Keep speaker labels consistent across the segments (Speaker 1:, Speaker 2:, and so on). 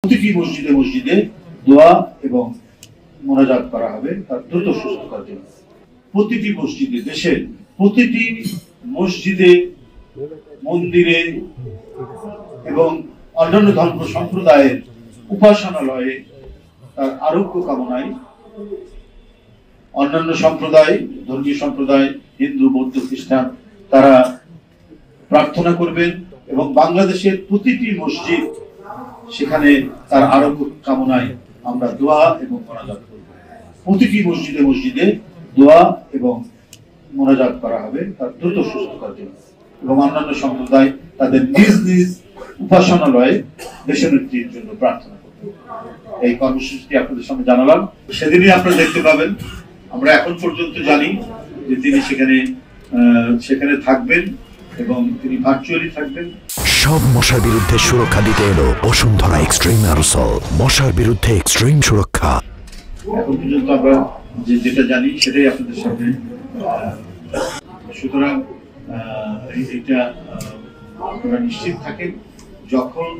Speaker 1: প্রতিটি মসজিদে মসজিদে দোয়া এবং মোনাজাত করা হবে তার দ্রুত সুস্থতার জন্য। প্রতিটি মসজিদে, দেশের প্রতিটি মসজিদে, মন্দিরে এবং অন্যান্য ধর্ম সম্প্রদায়ের উপাসনালয়ে তার আরোগ্য কামনায় অন্যান্য সম্প্রদায়, ধর্মীয় সম্প্রদায়, হিন্দু, বৌদ্ধ, খ্রিস্টান, তারা প্রার্থনা করবেন এবং বাংলাদেশের প্রতিটি মসজিদ সেখানে তার আরোগ্য কামনায় আমরা দোয়া এবং মোনাজাত করব। প্রতিটি মসজিদে মসজিদে দোয়া এবং মোনাজাত করা হবে তার দ্রুত সুস্থতার জন্য এবং অন্যান্য সম্প্রদায় তাদের নিজ নিজ উপাসনালয়ে দেশনেত্রীর জন্য প্রার্থনা করবে। এই কর্মসূচিটি আপনাদের সামনে জানালাম। সেদিনই আপনারা দেখতে পাবেন। আমরা এখন পর্যন্ত জানি যে তিনি সেখানে থাকবেন এবং তিনি ভার্চুয়ালি থাকবেন।
Speaker 2: সব মশার বিরুদ্ধে সুরক্ষা দিতে এলো বসুন্ধরা এক্সট্রিম অ্যারোসল, মশার বিরুদ্ধে এক্সট্রিম সুরক্ষা।
Speaker 1: এখন পর্যন্ত আমরা যেটা জানি সেটাই আপনাদের সামনে। সুতরাং এটা আপনারা নিশ্চিত থাকেন, যখন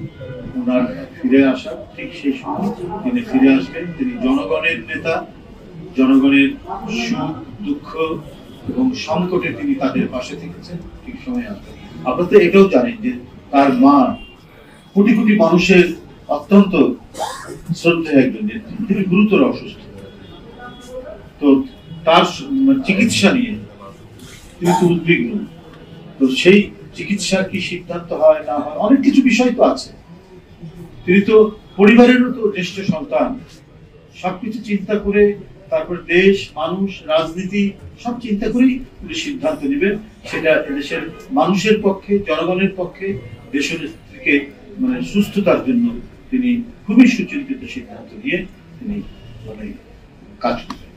Speaker 1: ওনার ফিরে আসা ঠিক সেই সময় তিনি ফিরে আসবেন। তিনি জনগণের নেতা, জনগণের সুখ দুঃখ এবং সংকটে তিনি তাদের পাশে থেকেছেন, ঠিক সময় আসবেন। আপনারা তো এটাও জানেন যে তার মা কোটি কোটি মানুষের অত্যন্ত শ্রদ্ধেয় একজন নেত্রী, তিনি গুরুতর অসুস্থ। তো তার চিকিৎসা নিয়ে তিনি তো উদ্বিগ্ন। তো সেই চিকিৎসার কি সিদ্ধান্ত হয় না হয়, অনেক কিছু বিষয় তো আছে। তিনি তো পরিবারেরও তো জ্যেষ্ঠ সন্তান। সবকিছু চিন্তা করে তারপর দেশ, মানুষ, রাজনীতি সব চিন্তা করেই তিনি সিদ্ধান্ত নেবেন। সেটা এদেশের মানুষের পক্ষে, জনগণের পক্ষে, দেশনেত্রীকে সুস্থতার জন্য তিনি খুবই সুচিন্তিত সিদ্ধান্ত নিয়ে তিনি কাজ করবেন।